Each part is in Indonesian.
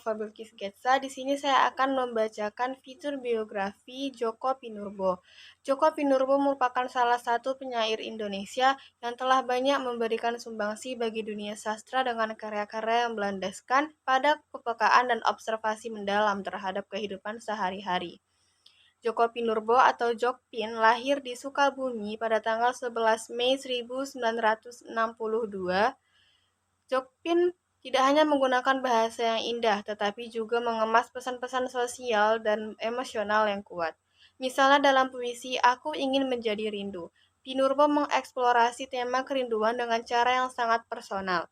Nova Bilkis Getza. Di sini saya akan membacakan fitur biografi Djoko Pinurbo. Djoko Pinurbo merupakan salah satu penyair Indonesia yang telah banyak memberikan sumbangsi bagi dunia sastra dengan karya-karya yang berlandaskan pada kepekaan dan observasi mendalam terhadap kehidupan sehari-hari. Djoko Pinurbo atau Jokpin lahir di Sukabumi pada tanggal 11 Mei 1962. Jokpin tidak hanya menggunakan bahasa yang indah, tetapi juga mengemas pesan-pesan sosial dan emosional yang kuat. Misalnya dalam puisi Aku Ingin Menjadi Rindu, Pinurbo mengeksplorasi tema kerinduan dengan cara yang sangat personal.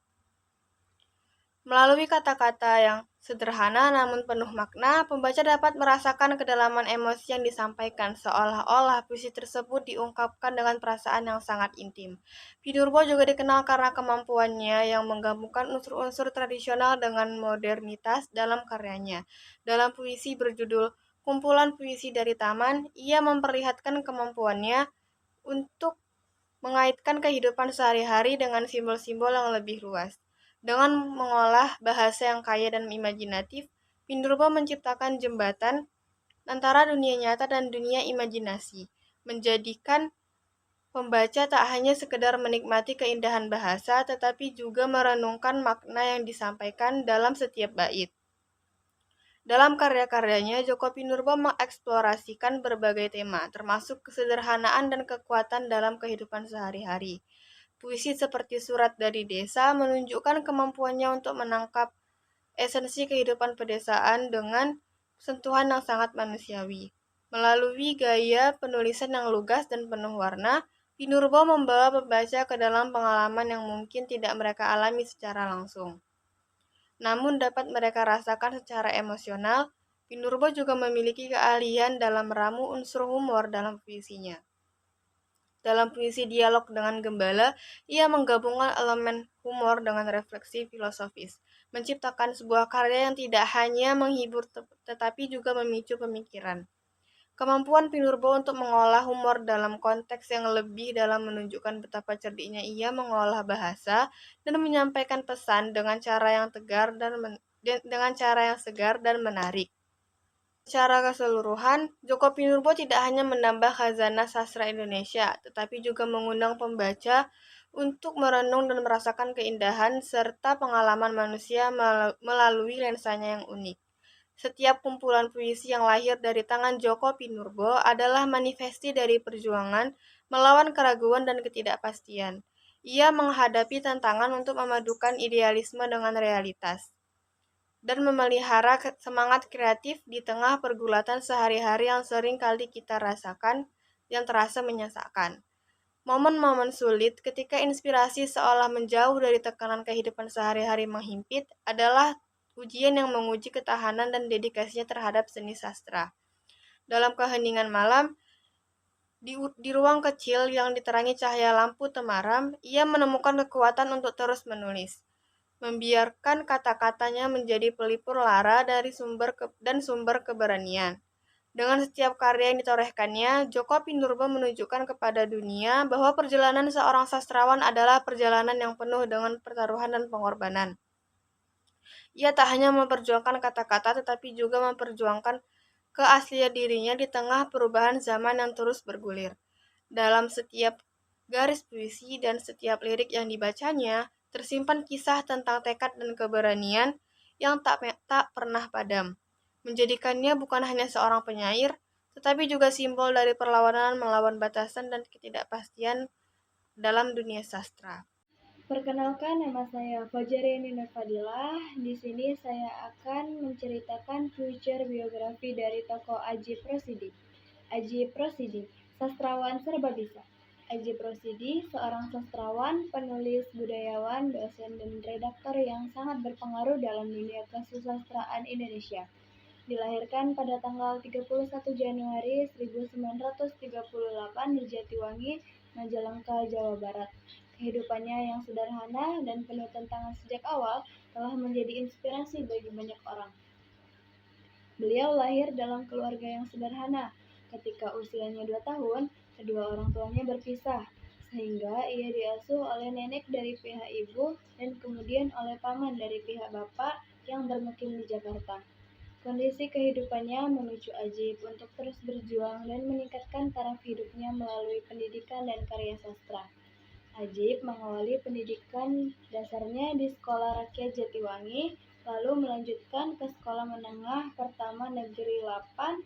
Melalui kata-kata yang sederhana namun penuh makna, pembaca dapat merasakan kedalaman emosi yang disampaikan, seolah-olah puisi tersebut diungkapkan dengan perasaan yang sangat intim. Pinurbo juga dikenal karena kemampuannya yang menggabungkan unsur-unsur tradisional dengan modernitas dalam karyanya. Dalam puisi berjudul Kumpulan Puisi dari Taman, ia memperlihatkan kemampuannya untuk mengaitkan kehidupan sehari-hari dengan simbol-simbol yang lebih luas. Dengan mengolah bahasa yang kaya dan imajinatif, Pinurbo menciptakan jembatan antara dunia nyata dan dunia imajinasi, menjadikan pembaca tak hanya sekedar menikmati keindahan bahasa, tetapi juga merenungkan makna yang disampaikan dalam setiap bait. Dalam karya-karyanya, Djoko Pinurbo mengeksplorasikan berbagai tema, termasuk kesederhanaan dan kekuatan dalam kehidupan sehari-hari. Puisi seperti Surat dari Desa menunjukkan kemampuannya untuk menangkap esensi kehidupan pedesaan dengan sentuhan yang sangat manusiawi. Melalui gaya penulisan yang lugas dan penuh warna, Pinurbo membawa pembaca ke dalam pengalaman yang mungkin tidak mereka alami secara langsung, namun dapat mereka rasakan secara emosional. Pinurbo juga memiliki keahlian dalam meramu unsur humor dalam puisinya. Dalam puisi Dialog dengan Gembala, ia menggabungkan elemen humor dengan refleksi filosofis, menciptakan sebuah karya yang tidak hanya menghibur tetapi juga memicu pemikiran. Kemampuan Pinurbo untuk mengolah humor dalam konteks yang lebih dalam menunjukkan betapa cerdiknya ia mengolah bahasa dan menyampaikan pesan dengan cara yang segar dan menarik. Secara keseluruhan, Djoko Pinurbo tidak hanya menambah khazanah sastra Indonesia, tetapi juga mengundang pembaca untuk merenung dan merasakan keindahan serta pengalaman manusia melalui lensanya yang unik. Setiap kumpulan puisi yang lahir dari tangan Djoko Pinurbo adalah manifesti dari perjuangan melawan keraguan dan ketidakpastian. Ia menghadapi tantangan untuk memadukan idealisme dengan realitas dan memelihara semangat kreatif di tengah pergulatan sehari-hari yang sering kali kita rasakan yang terasa menyesakan. Momen-momen sulit ketika inspirasi seolah menjauh dari tekanan kehidupan sehari-hari menghimpit adalah ujian yang menguji ketahanan dan dedikasinya terhadap seni sastra. Dalam keheningan malam, di ruang kecil yang diterangi cahaya lampu temaram, ia menemukan kekuatan untuk terus menulis, membiarkan kata-katanya menjadi pelipur lara dari sumber keberanian. Dengan setiap karya yang ditorehkannya, Djoko Pinurbo menunjukkan kepada dunia bahwa perjalanan seorang sastrawan adalah perjalanan yang penuh dengan pertaruhan dan pengorbanan. Ia tak hanya memperjuangkan kata-kata, tetapi juga memperjuangkan keaslian dirinya di tengah perubahan zaman yang terus bergulir. Dalam setiap garis puisi dan setiap lirik yang dibacanya, tersimpan kisah tentang tekad dan keberanian yang tak pernah padam, menjadikannya bukan hanya seorang penyair, tetapi juga simbol dari perlawanan melawan batasan dan ketidakpastian dalam dunia sastra. Perkenalkan, nama saya Fajarini Nurfadilah. Di sini saya akan menceritakan future biografi dari tokoh Aji Prosidi. Aji Prosidi, sastrawan serba bisa. Aji Prosidi, seorang sastrawan, penulis, budayawan, dosen, dan redaktor yang sangat berpengaruh dalam dunia kesusastraan Indonesia. Dilahirkan pada tanggal 31 Januari 1938 di Jatiwangi, Majalengka, Jawa Barat. Kehidupannya yang sederhana dan penuh tantangan sejak awal telah menjadi inspirasi bagi banyak orang. Beliau lahir dalam keluarga yang sederhana. Ketika usianya 2 tahun, kedua orang tuanya berpisah, sehingga ia diasuh oleh nenek dari pihak ibu dan kemudian oleh paman dari pihak bapak yang bermukim di Jakarta. Kondisi kehidupannya memicu Ajib untuk terus berjuang dan meningkatkan taraf hidupnya melalui pendidikan dan karya sastra. Ajib mengawali pendidikan dasarnya di Sekolah Rakyat Jatiwangi, lalu melanjutkan ke Sekolah Menengah Pertama Negeri 8,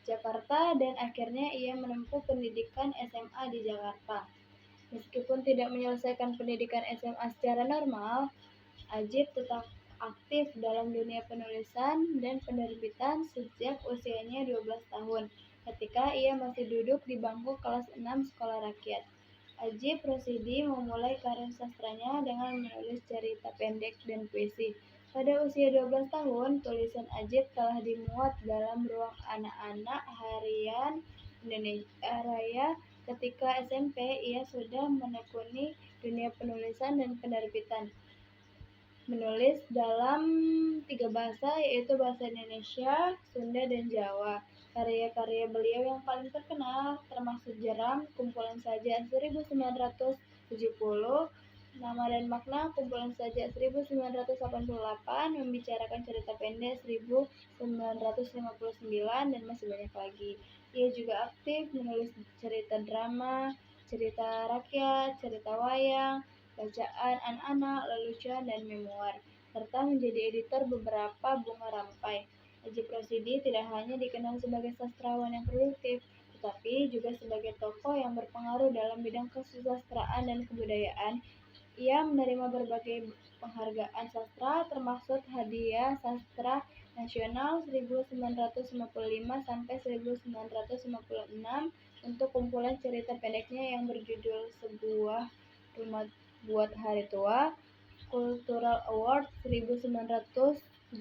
Jakarta, dan akhirnya ia menempuh pendidikan SMA di Jakarta. Meskipun tidak menyelesaikan pendidikan SMA secara normal, Ajib tetap aktif dalam dunia penulisan dan penerbitan sejak usianya 12 tahun, ketika ia masih duduk di bangku kelas 6 sekolah rakyat. Ajib Rosidi memulai karir sastranya dengan menulis cerita pendek dan puisi. Pada usia 12 tahun, tulisan Ajib telah dimuat dalam Ruang Anak-anak Harian Indonesia Raya. Ketika SMP, ia sudah menekuni dunia penulisan dan penerbitan. Menulis dalam 3 bahasa, yaitu bahasa Indonesia, Sunda, dan Jawa. Karya-karya beliau yang paling terkenal termasuk Jeram, Kumpulan Saja 1970, Nama dan Makna, Kumpulan Saja 1988, Membicarakan Cerita Pendek 1959, dan masih banyak lagi. Ia juga aktif menulis cerita drama, cerita rakyat, cerita wayang, bacaan anak-anak, lelucon, dan memoir, serta menjadi editor beberapa bunga rampai. Ajib Rosidi tidak hanya dikenal sebagai sastrawan yang produktif, tetapi juga sebagai tokoh yang berpengaruh dalam bidang kesusastraan dan kebudayaan. Ia menerima berbagai penghargaan sastra, termasuk Hadiah Sastra Nasional 1955 sampai 1956 untuk kumpulan cerita pendeknya yang berjudul Sebuah Rumah Buat Hari Tua, Cultural Award 1975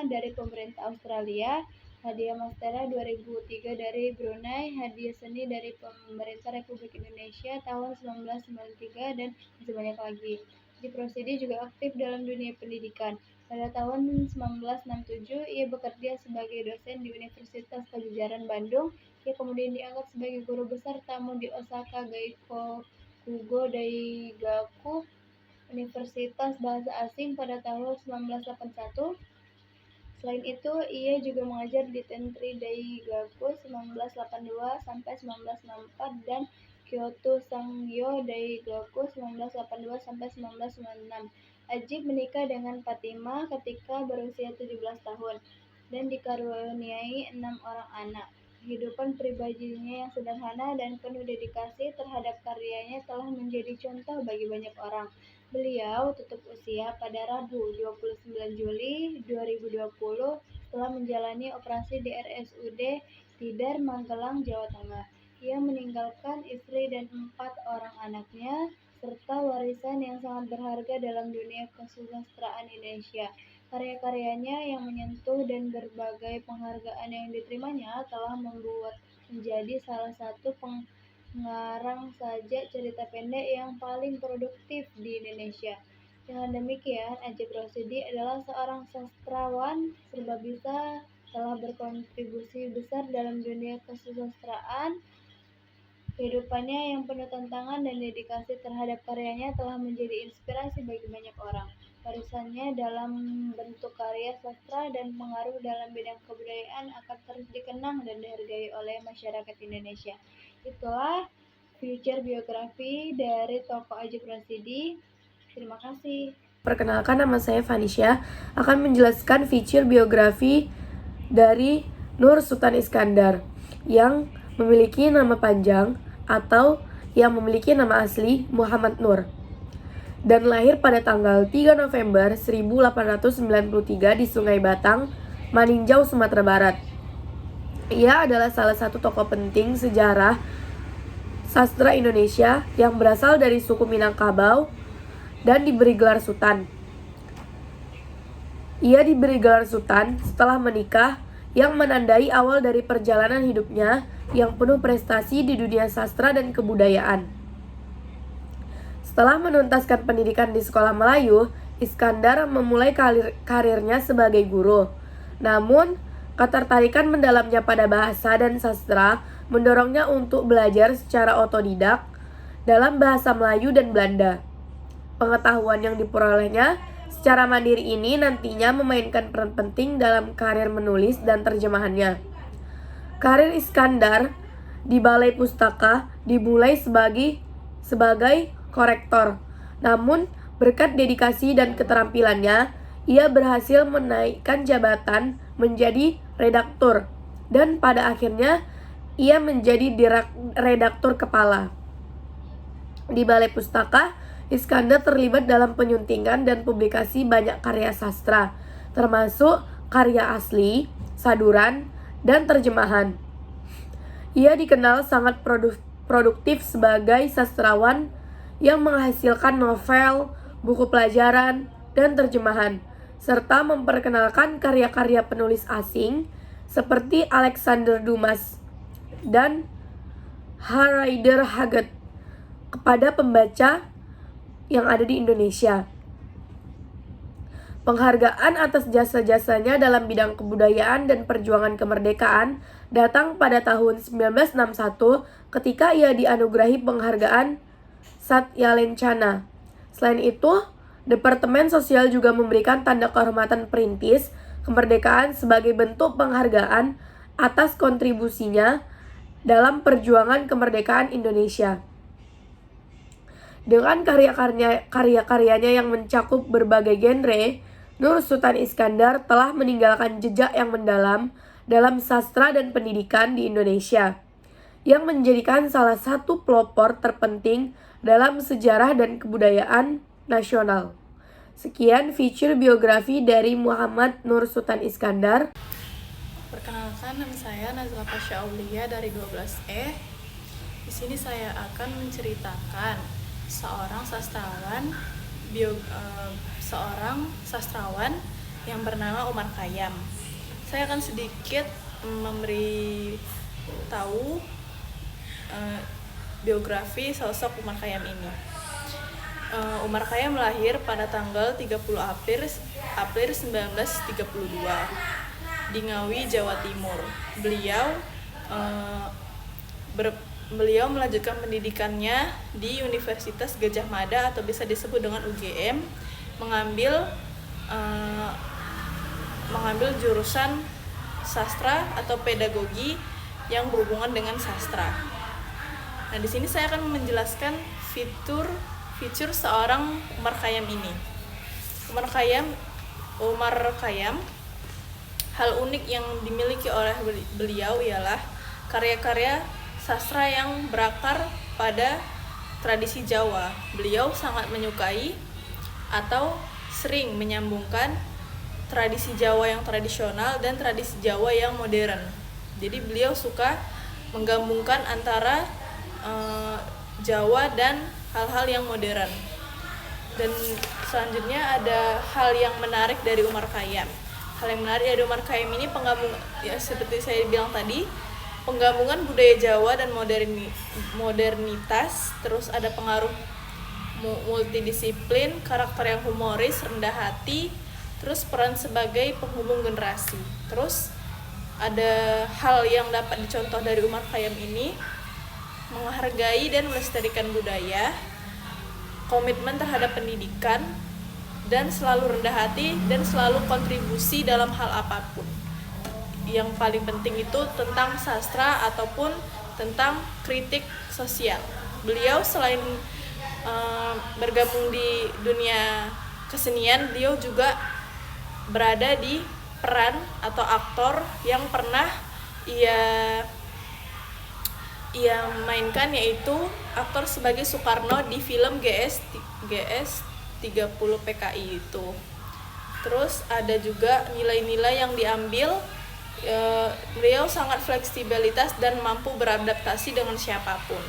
dari pemerintah Australia, Hadiah Mastera 2003 dari Brunei, Hadiah Seni dari pemerintah Republik Indonesia tahun 1993, dan masih banyak lagi. Ajib Rosidi juga aktif dalam dunia pendidikan. Pada tahun 1967, ia bekerja sebagai dosen di Universitas Pajajaran Bandung. Ia kemudian diangkat sebagai guru besar tamu di Osaka Gaikugo Daigaku, Universitas Bahasa Asing pada tahun 1981. Selain itu, ia juga mengajar di Tentri Daigaku 1982 sampai 1964 dan Kyoto Sangyo Daigaku 1982 sampai 1996. Ajib menikah dengan Fatima ketika berusia 17 tahun dan dikaruniai 6 orang anak. Kehidupan pribadinya yang sederhana dan penuh dedikasi terhadap karyanya telah menjadi contoh bagi banyak orang. Beliau tutup usia pada Rabu 29 Juli 2020 setelah menjalani operasi di RSUD Tidar, Magelang, Jawa Tengah. Ia meninggalkan istri dan 4 orang anaknya, serta warisan yang sangat berharga dalam dunia kesusastraan Indonesia. Karya-karyanya yang menyentuh dan berbagai penghargaan yang diterimanya telah membuat menjadi salah satu pengarang sajak cerita pendek yang paling produktif di Indonesia. Dengan demikian, Ajib Rosidi adalah seorang sastrawan serba bisa, telah berkontribusi besar dalam dunia kesusastraan. Kehidupannya yang penuh tantangan dan dedikasi terhadap karyanya telah menjadi inspirasi bagi banyak orang. Warisannya dalam bentuk karya sastra dan pengaruh dalam bidang kebudayaan akan terus dikenang dan dihargai oleh masyarakat Indonesia. Itulah future biografi dari tokoh Ajib Rosidi. Terima kasih. Perkenalkan, nama saya Vanisha, akan menjelaskan feature biografi dari Nur Sultan Iskandar yang memiliki nama panjang atau yang memiliki nama asli Muhammad Nur dan lahir pada tanggal 3 November 1893 di Sungai Batang, Maninjau, Sumatera Barat. Ia adalah salah satu tokoh penting sejarah sastra Indonesia yang berasal dari suku Minangkabau dan diberi gelar Sultan. Ia diberi gelar Sultan setelah menikah, yang menandai awal dari perjalanan hidupnya yang penuh prestasi di dunia sastra dan kebudayaan. Setelah menuntaskan pendidikan di sekolah Melayu, Iskandar memulai karirnya sebagai guru. Namun, ketertarikan mendalamnya pada bahasa dan sastra mendorongnya untuk belajar secara otodidak dalam bahasa Melayu dan Belanda. Pengetahuan yang diperolehnya Secara mandiri ini nantinya memainkan peran penting dalam karir menulis dan terjemahannya. Karir Iskandar di Balai Pustaka dimulai sebagai korektor. Namun, berkat dedikasi dan keterampilannya, ia berhasil menaikkan jabatan menjadi redaktur dan pada akhirnya ia menjadi redaktur kepala. Di Balai Pustaka, Iskandar terlibat dalam penyuntingan dan publikasi banyak karya sastra, termasuk karya asli, saduran, dan terjemahan. Ia dikenal sangat produktif sebagai sastrawan yang menghasilkan novel, buku pelajaran, dan terjemahan, serta memperkenalkan karya-karya penulis asing seperti Alexander Dumas dan Rider Haggard kepada pembaca yang ada di Indonesia. Penghargaan atas jasa-jasanya dalam bidang kebudayaan dan perjuangan kemerdekaan datang pada tahun 1961 ketika ia dianugerahi penghargaan Satya Lencana. Selain itu, Departemen Sosial juga memberikan tanda kehormatan perintis kemerdekaan sebagai bentuk penghargaan atas kontribusinya dalam perjuangan kemerdekaan Indonesia. Dengan karya-karyanya yang mencakup berbagai genre, Nur Sultan Iskandar telah meninggalkan jejak yang mendalam dalam sastra dan pendidikan di Indonesia, yang menjadikan salah satu pelopor terpenting dalam sejarah dan kebudayaan nasional. Sekian feature biografi dari Muhammad Nur Sultan Iskandar. Perkenalkan, nama saya Nazla Pasha Aulia dari 12E. Di sini saya akan menceritakan seorang sastrawan yang bernama Umar Khayyam. Saya akan sedikit memberi tahu biografi sosok Umar Khayyam ini. Umar Khayyam lahir pada tanggal 30 April 1932 di Ngawi, Jawa Timur. Beliau melanjutkan pendidikannya di Universitas Gadjah Mada atau bisa disebut dengan UGM, mengambil jurusan sastra atau pedagogi yang berhubungan dengan sastra. Nah, di sini saya akan menjelaskan fitur seorang Umar Khayyam ini. Umar Khayyam, hal unik yang dimiliki oleh beliau ialah karya-karya sastra yang berakar pada tradisi Jawa. Beliau sangat menyukai atau sering menyambungkan tradisi Jawa yang tradisional dan tradisi Jawa yang modern. Jadi beliau suka menggabungkan antara Jawa dan hal-hal yang modern. Dan selanjutnya ada hal yang menarik dari Umar Khayyam. Hal yang menarik dari Umar Khayyam ini seperti saya bilang tadi, penggabungan budaya Jawa dan modernitas, terus ada pengaruh multidisiplin, karakter yang humoris, rendah hati, terus peran sebagai penghubung generasi. Terus ada hal yang dapat dicontoh dari Umar Khayyam ini, menghargai dan melestarikan budaya, komitmen terhadap pendidikan, dan selalu rendah hati dan selalu kontribusi dalam hal apapun. Yang paling penting itu tentang sastra ataupun tentang kritik sosial. Beliau selain bergabung di dunia kesenian, beliau juga berada di peran atau aktor yang pernah ia mainkan, yaitu aktor sebagai Soekarno di film GS 30 PKI itu. Terus ada juga nilai-nilai yang diambil. Beliau sangat fleksibilitas dan mampu beradaptasi dengan siapapun,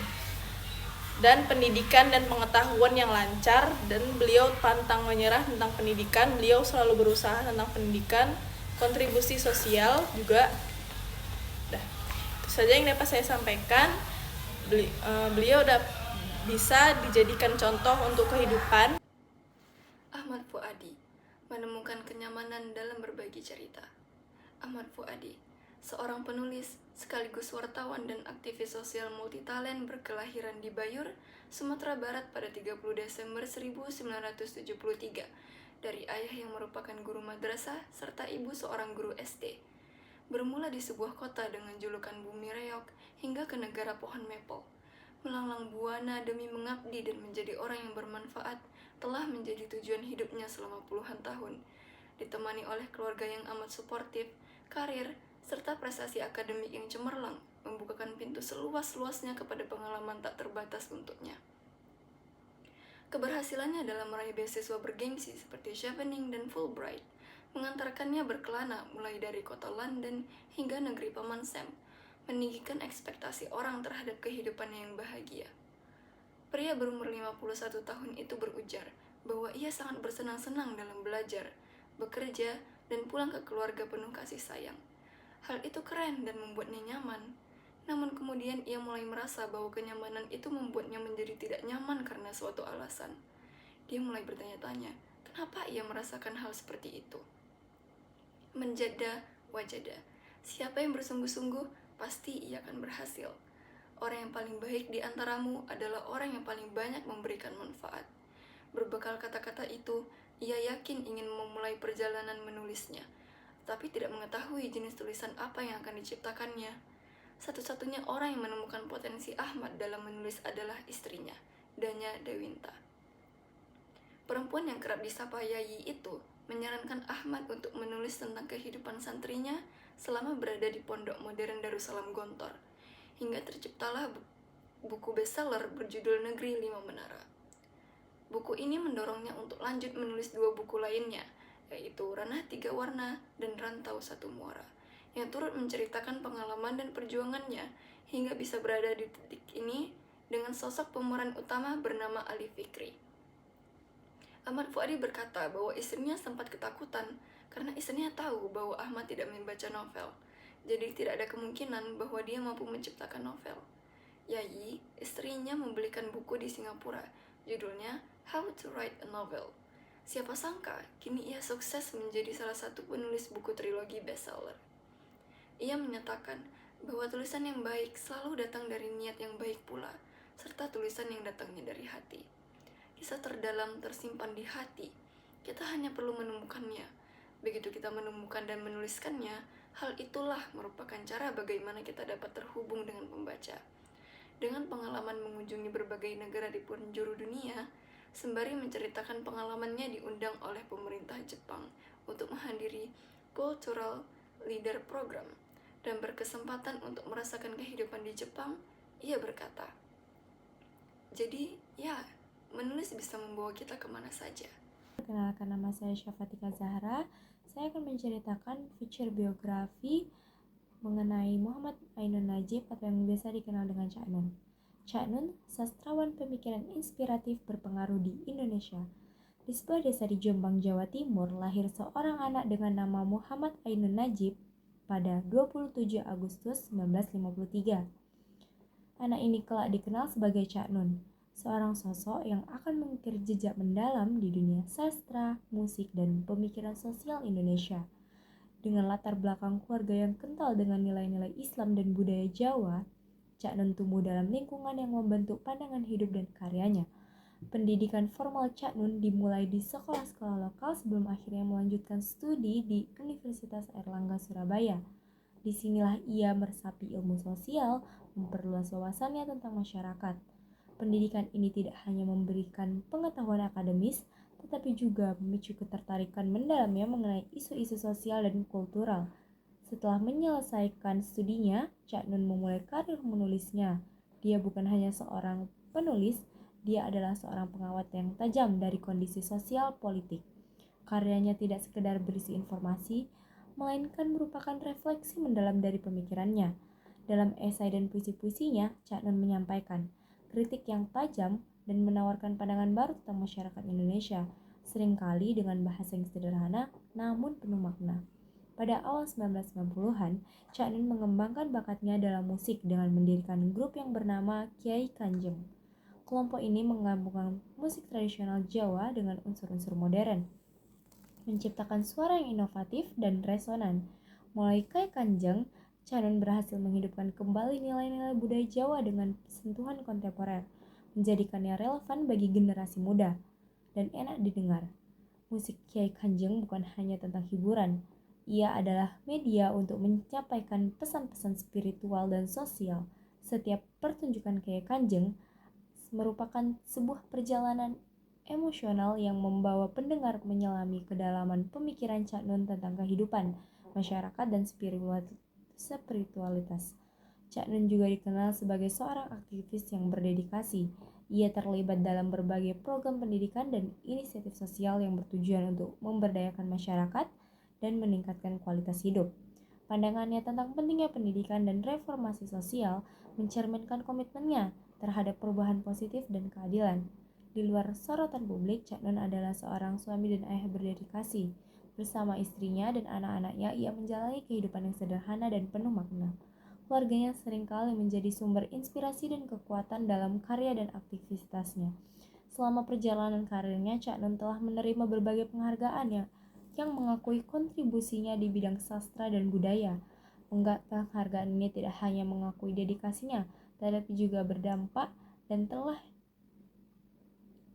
dan pendidikan dan pengetahuan yang lancar, dan beliau pantang menyerah tentang pendidikan. Beliau selalu berusaha tentang pendidikan, kontribusi sosial juga. Itu saja yang dapat saya sampaikan. Beliau bisa dijadikan contoh untuk kehidupan. Ahmad Fuadi menemukan kenyamanan dalam berbagi cerita. Ahmad Fuadi, seorang penulis sekaligus wartawan dan aktivis sosial multitalen berkelahiran di Bayur, Sumatera Barat pada 30 Desember 1973. dari ayah yang merupakan guru madrasah serta ibu seorang guru SD. Bermula di sebuah kota dengan julukan Bumi Reog hingga ke negara pohon maple. Melanglang buana demi mengabdi dan menjadi orang yang bermanfaat telah menjadi tujuan hidupnya selama puluhan tahun. Ditemani oleh keluarga yang amat suportif, karir, serta prestasi akademik yang cemerlang, membukakan pintu seluas-luasnya kepada pengalaman tak terbatas untuknya. Keberhasilannya dalam meraih beasiswa bergengsi seperti Chevening dan Fulbright mengantarkannya berkelana mulai dari kota London hingga negeri Paman Sam, meninggikan ekspektasi orang terhadap kehidupannya yang bahagia. Pria berumur 51 tahun itu berujar bahwa ia sangat bersenang-senang dalam belajar, bekerja, dan pulang ke keluarga penuh kasih sayang. Hal itu keren dan membuatnya nyaman. Namun kemudian ia mulai merasa bahwa kenyamanan itu membuatnya menjadi tidak nyaman karena suatu alasan. Dia mulai bertanya-tanya, kenapa ia merasakan hal seperti itu? Menjada wajada. Siapa yang bersungguh-sungguh, pasti ia akan berhasil. Orang yang paling baik di antaramu adalah orang yang paling banyak memberikan manfaat. Berbekal kata-kata itu, ia yakin ingin memulai perjalanan menulisnya, tapi tidak mengetahui jenis tulisan apa yang akan diciptakannya. Satu-satunya orang yang menemukan potensi Ahmad dalam menulis adalah istrinya, Danya Dewinta. Perempuan yang kerap disapa Yayi itu menyarankan Ahmad untuk menulis tentang kehidupan santrinya selama berada di pondok modern Darussalam Gontor, hingga terciptalah buku bestseller berjudul Negeri Lima Menara. Buku ini mendorongnya untuk lanjut menulis 2 buku lainnya, yaitu Ranah 3 Warna dan Rantau 1 Muara, yang turut menceritakan pengalaman dan perjuangannya hingga bisa berada di titik ini dengan sosok pemeran utama bernama Ali Fikri. Ahmad Fuadi berkata bahwa istrinya sempat ketakutan karena istrinya tahu bahwa Ahmad tidak membaca novel, jadi tidak ada kemungkinan bahwa dia mampu menciptakan novel. Yayi, istrinya membelikan buku di Singapura, judulnya How to Write a Novel. Siapa sangka, kini ia sukses menjadi salah satu penulis buku trilogi bestseller. Ia menyatakan bahwa tulisan yang baik selalu datang dari niat yang baik pula, serta tulisan yang datangnya dari hati. Kisah terdalam tersimpan di hati, kita hanya perlu menemukannya. Begitu kita menemukan dan menuliskannya, hal itulah merupakan cara bagaimana kita dapat terhubung dengan pembaca. Dengan pengalaman mengunjungi berbagai negara di penjuru dunia, sembari menceritakan pengalamannya diundang oleh pemerintah Jepang untuk menghadiri Cultural Leader Program dan berkesempatan untuk merasakan kehidupan di Jepang, ia berkata, jadi ya, menulis bisa membawa kita kemana saja. Perkenalkan, nama saya Syafatika Zahra. Saya akan menceritakan feature biografi mengenai Muhammad Ainun Najib atau yang biasa dikenal dengan Cak Nun. Cak Nun, sastrawan pemikiran inspiratif berpengaruh di Indonesia. Di sebuah desa di Jombang, Jawa Timur, lahir seorang anak dengan nama Muhammad Ainun Najib pada 27 Agustus 1953. Anak ini kelak dikenal sebagai Cak Nun, seorang sosok yang akan mengukir jejak mendalam di dunia sastra, musik, dan pemikiran sosial Indonesia. Dengan latar belakang keluarga yang kental dengan nilai-nilai Islam dan budaya Jawa, Cak Nun tumbuh dalam lingkungan yang membentuk pandangan hidup dan karyanya. Pendidikan formal Cak Nun dimulai di sekolah-sekolah lokal sebelum akhirnya melanjutkan studi di Universitas Airlangga Surabaya. Disinilah ia meresapi ilmu sosial, memperluas wawasannya tentang masyarakat. Pendidikan ini tidak hanya memberikan pengetahuan akademis, tetapi juga memicu ketertarikan mendalamnya mengenai isu-isu sosial dan kultural. Setelah menyelesaikan studinya, Cak Nun memulai karir menulisnya. Dia bukan hanya seorang penulis, dia adalah seorang pengawat yang tajam dari kondisi sosial politik. Karyanya tidak sekedar berisi informasi, melainkan merupakan refleksi mendalam dari pemikirannya. Dalam esai dan puisi-puisinya, Cak Nun menyampaikan kritik yang tajam dan menawarkan pandangan baru tentang masyarakat Indonesia, seringkali dengan bahasa yang sederhana namun penuh makna. Pada awal 1990-an, Cak Nun mengembangkan bakatnya dalam musik dengan mendirikan grup yang bernama Kiai Kanjeng. Kelompok ini menggabungkan musik tradisional Jawa dengan unsur-unsur modern, menciptakan suara yang inovatif dan resonan. Mulai Kiai Kanjeng, Cak Nun berhasil menghidupkan kembali nilai-nilai budaya Jawa dengan sentuhan kontemporer, menjadikannya relevan bagi generasi muda dan enak didengar. Musik Kiai Kanjeng bukan hanya tentang hiburan, ia adalah media untuk menyampaikan pesan-pesan spiritual dan sosial. Setiap pertunjukan Kiai Kanjeng merupakan sebuah perjalanan emosional yang membawa pendengar menyelami kedalaman pemikiran Cak Nun tentang kehidupan, masyarakat, dan spiritualitas. Cak Nun juga dikenal sebagai seorang aktivis yang berdedikasi. Ia terlibat dalam berbagai program pendidikan dan inisiatif sosial yang bertujuan untuk memberdayakan masyarakat dan meningkatkan kualitas hidup. Pandangannya tentang pentingnya pendidikan dan reformasi sosial mencerminkan komitmennya terhadap perubahan positif dan keadilan. Di luar sorotan publik, Cak Nun adalah seorang suami dan ayah berdedikasi. Bersama istrinya dan anak-anaknya, ia menjalani kehidupan yang sederhana dan penuh makna. Keluarganya seringkali menjadi sumber inspirasi dan kekuatan dalam karya dan aktivitasnya. Selama perjalanan karirnya, Cak Nun telah menerima berbagai penghargaan yang mengakui kontribusinya di bidang sastra dan budaya. Penghargaan ini tidak hanya mengakui dedikasinya, tetapi juga berdampak dan telah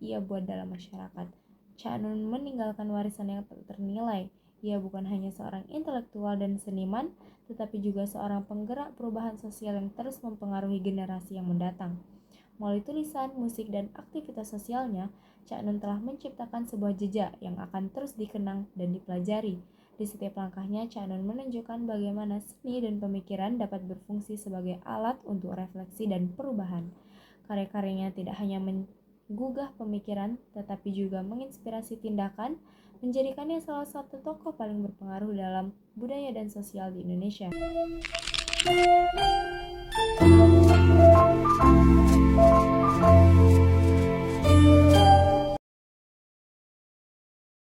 ia buat dalam masyarakat. Cak Nun meninggalkan warisan yang tak ternilai. Ia bukan hanya seorang intelektual dan seniman, tetapi juga seorang penggerak perubahan sosial yang terus mempengaruhi generasi yang mendatang. Melalui tulisan, musik, dan aktivitas sosialnya, Cak Nun telah menciptakan sebuah jejak yang akan terus dikenang dan dipelajari. Di setiap langkahnya, Cak Nun menunjukkan bagaimana seni dan pemikiran dapat berfungsi sebagai alat untuk refleksi dan perubahan. Karya-karyanya tidak hanya menggugah pemikiran, tetapi juga menginspirasi tindakan, menjadikannya salah satu tokoh paling berpengaruh dalam budaya dan sosial di Indonesia.